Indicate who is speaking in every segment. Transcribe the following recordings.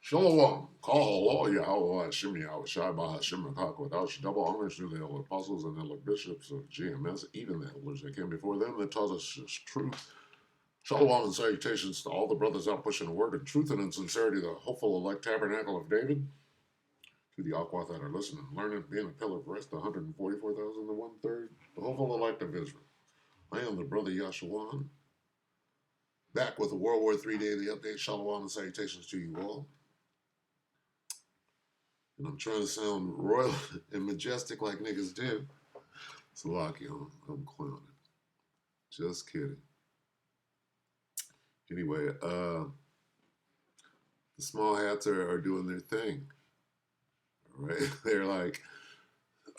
Speaker 1: Shalom. Call Yahweh Hashem Yahweh Shai Hashem Rakak without double honors to the apostles and the bishops of GMS, even the elders that came before them that taught us his truth. Shalom and salutations to all the brothers out pushing the word of truth and in sincerity, the hopeful elect tabernacle of David. To the Aquath that are listening, learning, being a pillar of rest, the 144,000 and 1/3, the hopeful elect of Israel. I am the brother Yahshua, back with the World War III Daily Update. Shalom and salutations to you all. And I'm trying to sound royal and majestic like niggas do. So lucky, I'm clowning. Just kidding. Anyway, the small hats are doing their thing. All right, they're like,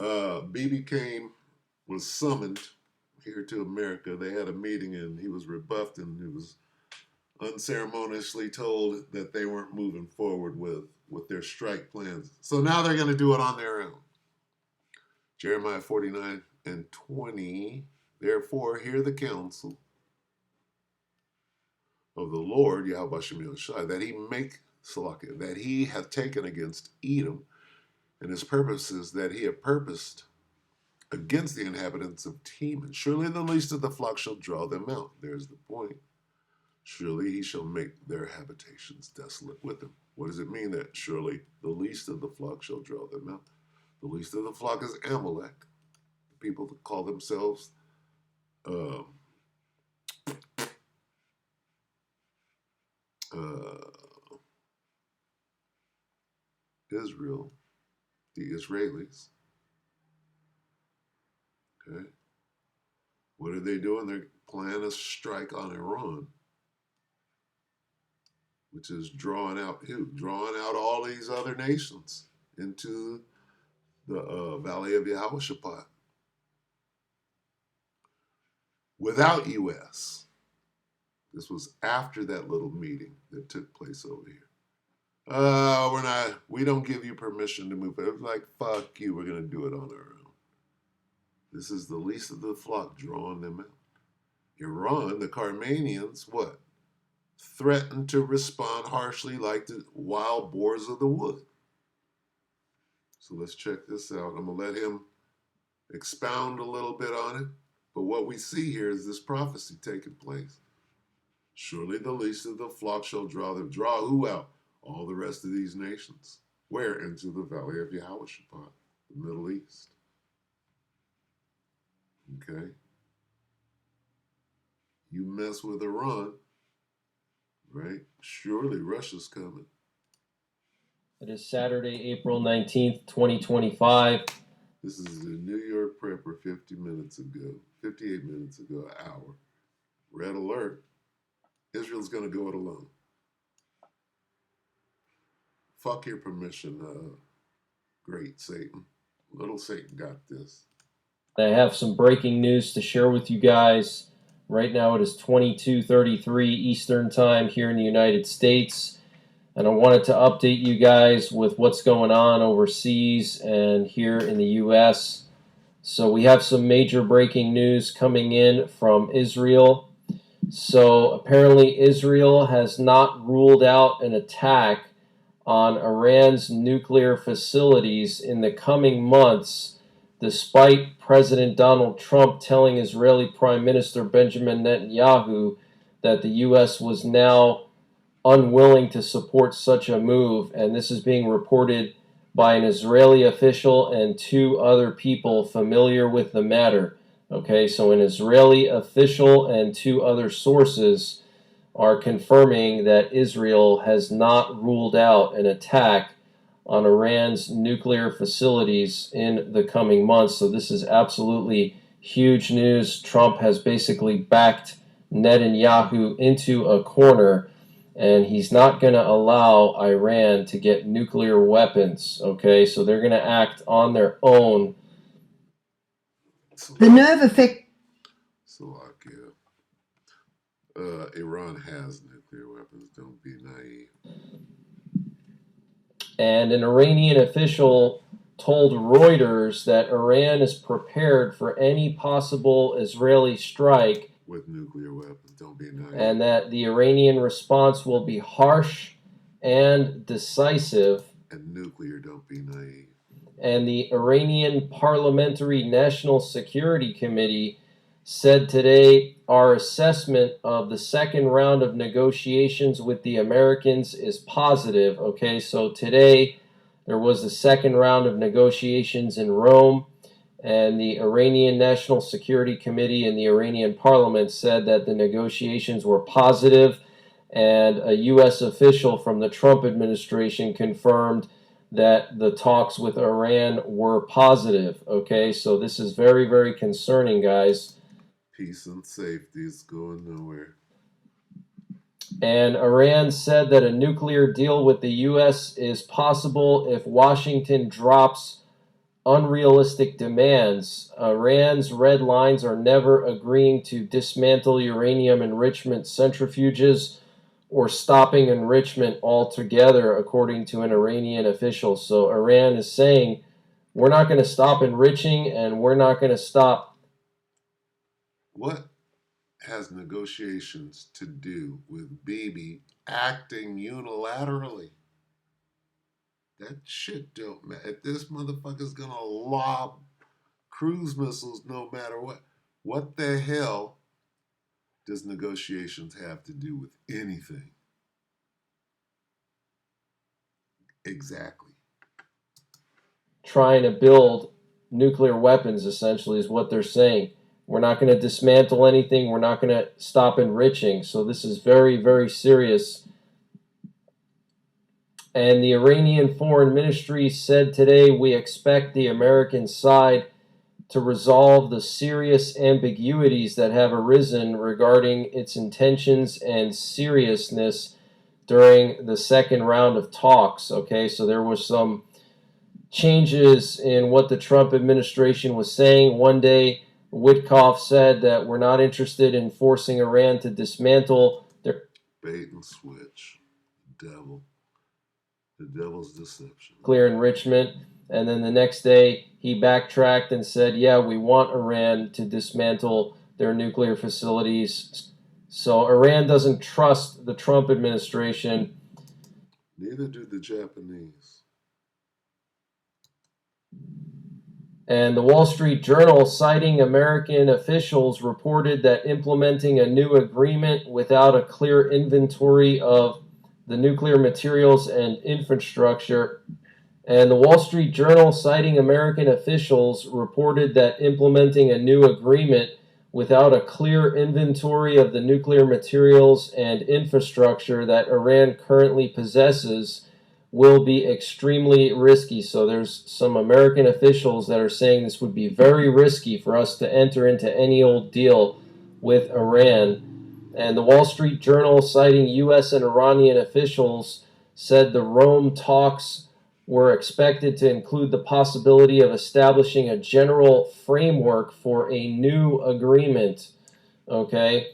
Speaker 1: BB was summoned here to America. They had a meeting and he was rebuffed and he was unceremoniously told that they weren't moving forward with their strike plans. So now they're going to do it on their own. Jeremiah 49:20. Therefore, hear the counsel of the Lord, Yahweh Shem Shai, that he hath taken against Edom, and his purposes that he hath purposed against the inhabitants of Teman. Surely the least of the flock shall draw them out. There's the point. Surely he shall make their habitations desolate with them. What does it mean that surely the least of the flock shall draw them out? The least of the flock is Amalek, the people that call themselves Israel, the Israelis. Okay. What are they doing? They're planning a strike on Iran, which is drawing out who? Drawing out all these other nations into the Valley of Yehoshaphat. Without U.S. This was after that little meeting that took place over here. We don't give you permission to move. It was like, fuck you, we're going to do it on our own. This is the least of the flock drawing them out. Iran, the Carmanians, what? Threatened to respond harshly like the wild boars of the wood. So let's check this out. I'm going to let him expound a little bit on it. But what we see here is this prophecy taking place. Surely the least of the flock shall draw them. Draw who out? All the rest of these nations. Where? Into the valley of Yehoshaphat, the Middle East. Okay? You mess with Iran, right? Surely Russia's coming.
Speaker 2: It is Saturday, April 19th, 2025.
Speaker 1: This is the New York Prepper 58 minutes ago, an hour. Red alert. Israel's going to go it alone. Fuck your permission, great Satan. Little Satan got this.
Speaker 2: I have some breaking news to share with you guys. Right now it is 22:33 Eastern Time here in the United States. And I wanted to update you guys with what's going on overseas and here in the U.S. So we have some major breaking news coming in from Israel. So apparently Israel has not ruled out an attack on Iran's nuclear facilities in the coming months, despite President Donald Trump telling Israeli Prime Minister Benjamin Netanyahu that the U.S. was now unwilling to support such a move. And this is being reported by an Israeli official and two other people familiar with the matter. Okay, so an Israeli official and two other sources are confirming that Israel has not ruled out an attack on Iran's nuclear facilities in the coming months. So this is absolutely huge news. Trump has basically backed Netanyahu into a corner, and he's not going to allow Iran to get nuclear weapons. Okay, so they're going to act on their own.
Speaker 3: The nerve effect.
Speaker 1: Slovakia. Iran has nuclear weapons. Don't be naive.
Speaker 2: And an Iranian official told Reuters that Iran is prepared for any possible Israeli strike
Speaker 1: with nuclear weapons. Don't be naive.
Speaker 2: And that the Iranian response will be harsh and decisive.
Speaker 1: And nuclear, don't be naive.
Speaker 2: And the Iranian Parliamentary National Security Committee said today our assessment of the second round of negotiations with the Americans is positive. Okay, so today there was the second round of negotiations in Rome, and the Iranian National Security Committee and the Iranian Parliament said that the negotiations were positive, and a U.S. official from the Trump administration confirmed that the talks with Iran were positive. Okay, so this is very, very concerning, guys.
Speaker 1: Peace and safety is going nowhere.
Speaker 2: And Iran said that a nuclear deal with the U.S. is possible if Washington drops unrealistic demands. Iran's red lines are never agreeing to dismantle uranium enrichment centrifuges or stopping enrichment altogether, according to an Iranian official. So Iran is saying, we're not going to stop enriching, and we're not going to stop.
Speaker 1: What has negotiations to do with Bibi acting unilaterally? That shit don't matter. If this motherfucker's gonna lob cruise missiles no matter what the hell does negotiations have to do with anything? Exactly.
Speaker 2: Trying to build nuclear weapons, essentially, is what they're saying. We're not going to dismantle anything. We're not going to stop enriching. So this is very, very serious. And the Iranian Foreign Ministry said today, we expect the American side to resolve the serious ambiguities that have arisen regarding its intentions and seriousness during the second round of talks. Okay, so there was some changes in what the Trump administration was saying. One day, Witkoff said that we're not interested in forcing Iran to dismantle their
Speaker 1: bait and switch. Devil. The devil's deception.
Speaker 2: Nuclear enrichment. And then the next day, he backtracked and said, yeah, we want Iran to dismantle their nuclear facilities. So Iran doesn't trust the Trump administration.
Speaker 1: Neither do the Japanese.
Speaker 2: And the Wall Street Journal, citing American officials, reported that implementing a new agreement without a clear inventory of the nuclear materials and infrastructure. And the Wall Street Journal, citing American officials, reported that implementing a new agreement without a clear inventory of the nuclear materials and infrastructure that Iran currently possesses will be extremely risky. So there's some American officials that are saying this would be very risky for us to enter into any old deal with Iran. And the Wall Street Journal, citing U.S. and Iranian officials, said the Rome talks were expected to include the possibility of establishing a general framework for a new agreement. Okay?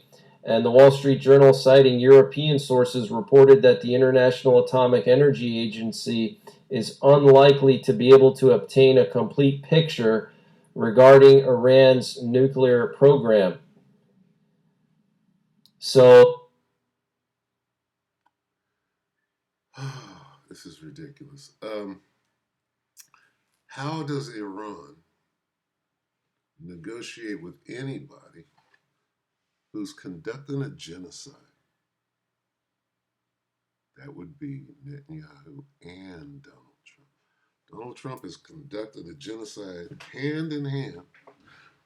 Speaker 2: And the Wall Street Journal, citing European sources, reported that the International Atomic Energy Agency is unlikely to be able to obtain a complete picture regarding Iran's nuclear program. So,
Speaker 1: this is ridiculous. How does Iran negotiate with anybody who's conducting a genocide? That would be Netanyahu and Donald Trump. Donald Trump is conducting a genocide hand in hand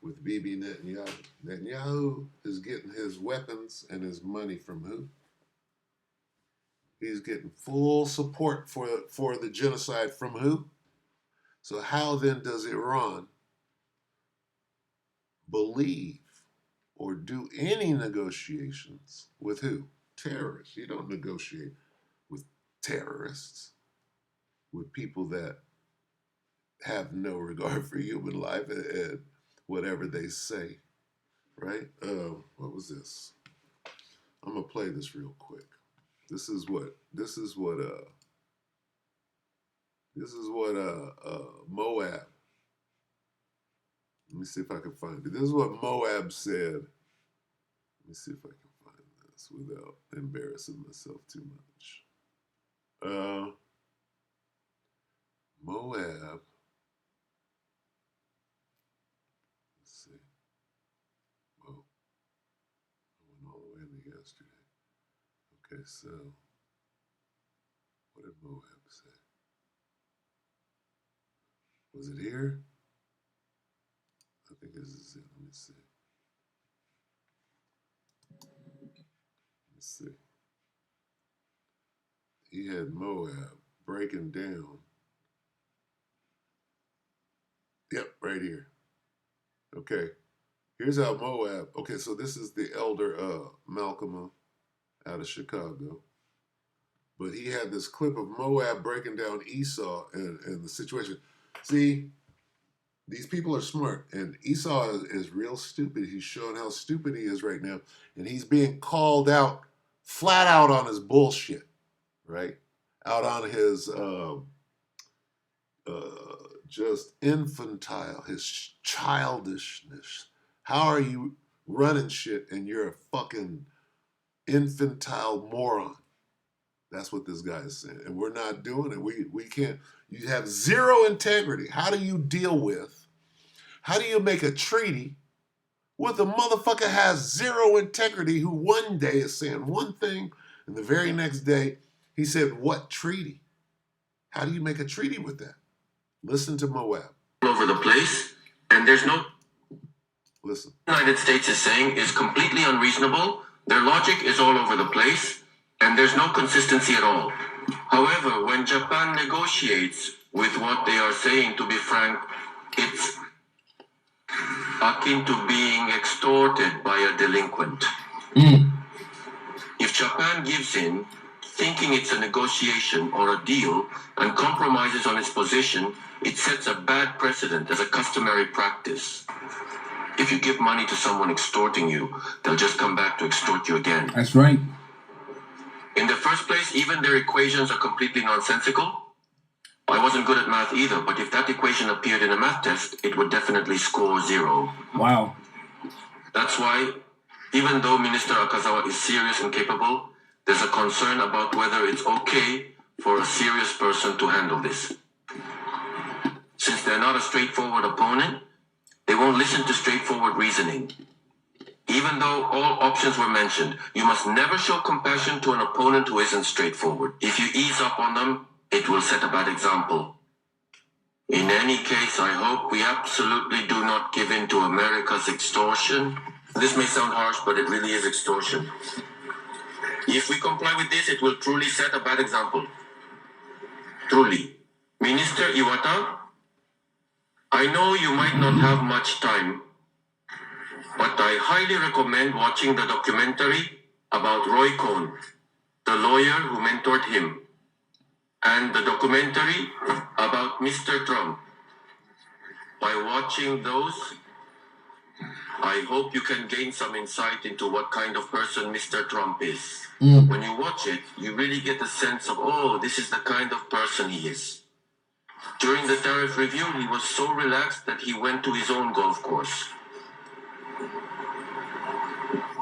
Speaker 1: with Bibi Netanyahu. Netanyahu is getting his weapons and his money from who? He's getting full support for the genocide from who? So how then does Iran believe or do any negotiations with who? Terrorists. You don't negotiate with terrorists, with people that have no regard for human life and whatever they say, right? What was this? I'm gonna play this real quick. This is what Moab. Let me see if I can find it. This is what Moab said. Let me see if I can find this without embarrassing myself too much. Moab. Let's see. Whoa. I went all the way into yesterday. Okay, so what did Moab say? Was it here? I think this is it. Let me see. Let's see. He had Moab breaking down. Yep, right here. Okay. Here's how Moab. Okay, so this is the elder Malcolm out of Chicago. But he had this clip of Moab breaking down Esau and the situation. See, these people are smart, and Esau is real stupid. He's showing how stupid he is right now, and he's being called out flat out on his bullshit, right? Out on his just infantile, his childishness. How are you running shit and you're a fucking infantile moron? That's what this guy is saying. And we're not doing it. We can't. You have zero integrity. How do you deal with, how do you make a treaty with a motherfucker has zero integrity who one day is saying one thing and the very next day he said, what treaty? How do you make a treaty with that? Listen to Moab.
Speaker 3: All over the place, and there's no.
Speaker 1: Listen.
Speaker 3: The United States is saying is completely unreasonable. Their logic is all over the place, and there's no consistency at all. However, when Japan negotiates with what they are saying, to be frank, it's akin to being extorted by a delinquent. If Japan gives in, thinking it's a negotiation or a deal, and compromises on its position, it sets a bad precedent as a customary practice. If you give money to someone extorting you, they'll just come back to extort you again.
Speaker 4: That's right.
Speaker 3: In the first place, even their equations are completely nonsensical. I wasn't good at math either, but if that equation appeared in a math test, it would definitely score 0.
Speaker 4: Wow.
Speaker 3: That's why, even though Minister Akazawa is serious and capable, there's a concern about whether it's okay for a serious person to handle this. Since they're not a straightforward opponent, they won't listen to straightforward reasoning. Even though all options were mentioned, you must never show compassion to an opponent who isn't straightforward. If you ease up on them, it will set a bad example. In any case, I hope we absolutely do not give in to America's extortion. This may sound harsh, but it really is extortion. If we comply with this, it will truly set a bad example. Truly. Minister Iwata, I know you might not have much time, but I highly recommend watching the documentary about Roy Cohn, the lawyer who mentored him, and the documentary about Mr. Trump. By watching those, I hope you can gain some insight into what kind of person Mr. Trump is. When you watch it, you really get a sense of, oh, this is the kind of person he is. During the tariff review, he was so relaxed that he went to his own golf course.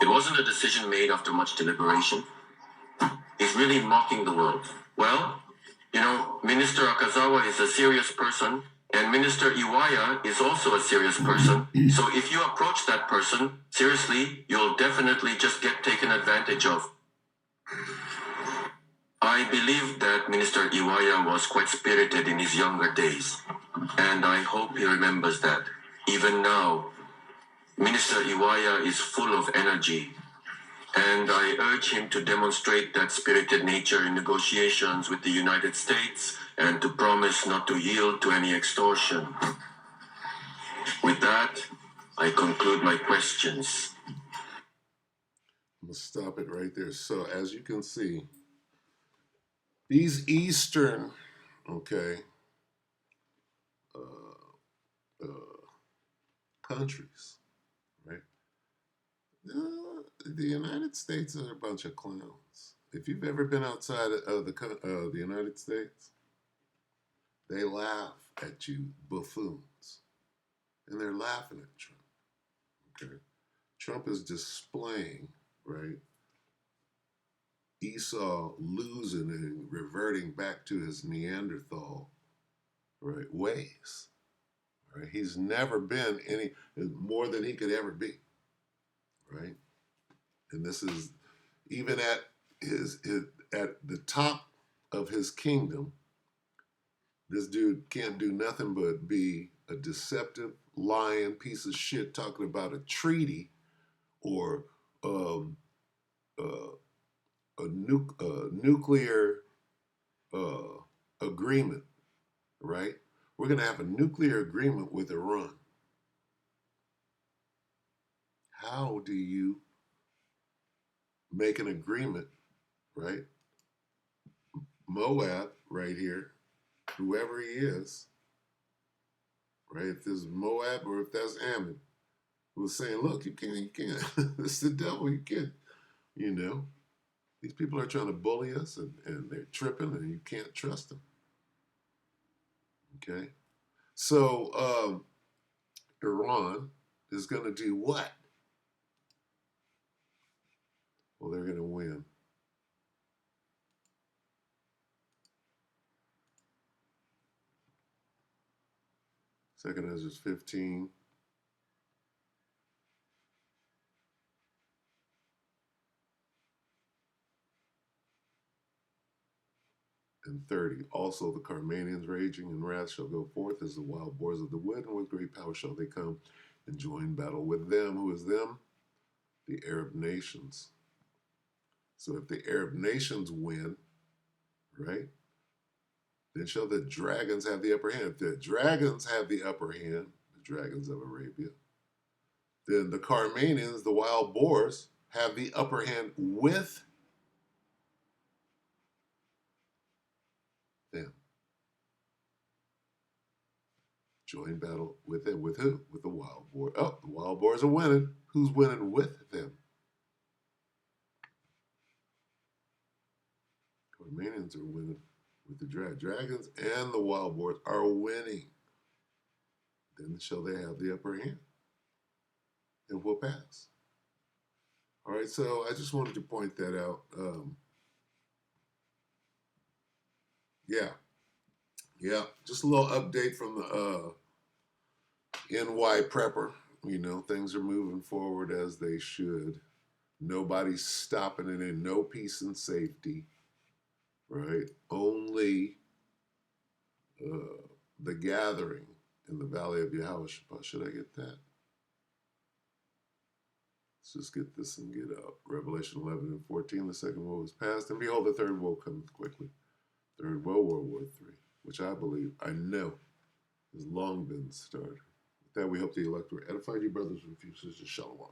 Speaker 3: It wasn't a decision made after much deliberation. He's really mocking the world. Well, you know, Minister Akazawa is a serious person, and Minister Iwaya is also a serious person. So if you approach that person seriously, you'll definitely just get taken advantage of. I believe that Minister Iwaya was quite spirited in his younger days, and I hope he remembers that. Even now, Minister Iwaya is full of energy, and I urge him to demonstrate that spirited nature in negotiations with the United States and to promise not to yield to any extortion. With that, I conclude my questions.
Speaker 1: I'm going to stop it right there. So, as you can see, these Eastern, okay, countries, right? The United States are a bunch of clowns. If you've ever been outside of the United States, they laugh at you buffoons. And they're laughing at Trump, okay? Trump is displaying, right, Esau losing and reverting back to his Neanderthal, right, ways. Right? He's never been any more than he could ever be, right? And this is even at his at the top of his kingdom. This dude can't do nothing but be a deceptive, lying piece of shit talking about a treaty or um, uh, a nuclear agreement, right? We're going to have a nuclear agreement with Iran. How do you make an agreement, right? Moab, right here, whoever he is, right? If this is Moab or if that's Ammon, was saying, look, you can't. It's the devil, you can't, you know. These people are trying to bully us and they're tripping and you can't trust them. Okay? So Iran is going to do what? Well, they're going to win. Second Ezra 15. And 30. Also the Carmanians raging in wrath shall go forth as the wild boars of the wood, and with great power shall they come and join battle with them. Who is them? The Arab nations. So if the Arab nations win, right, then shall the dragons have the upper hand. If the dragons have the upper hand, the dragons of Arabia, then the Carmanians, the wild boars, have the upper hand with them. Join battle with them. With who? With the wild boar. Oh, the wild boars are winning. Who's winning with them? Carmanians are winning with the dragons, and the wild boars are winning. Then shall they have the upper hand and will pass. All right, so I just wanted to point that out. Yeah, just a little update from the NY Prepper. You know, things are moving forward as they should. Nobody's stopping it in no peace and safety, right? Only the gathering in the valley of Yahushua. Should I get that? Let's just get this and get up. Revelation 11 and 14, the second woe is past, and behold, the third woe comes quickly. Third woe, World War III, which I believe, I know, has long been started. With that, we hope the elect were edified, you brothers and sisters. Shalom.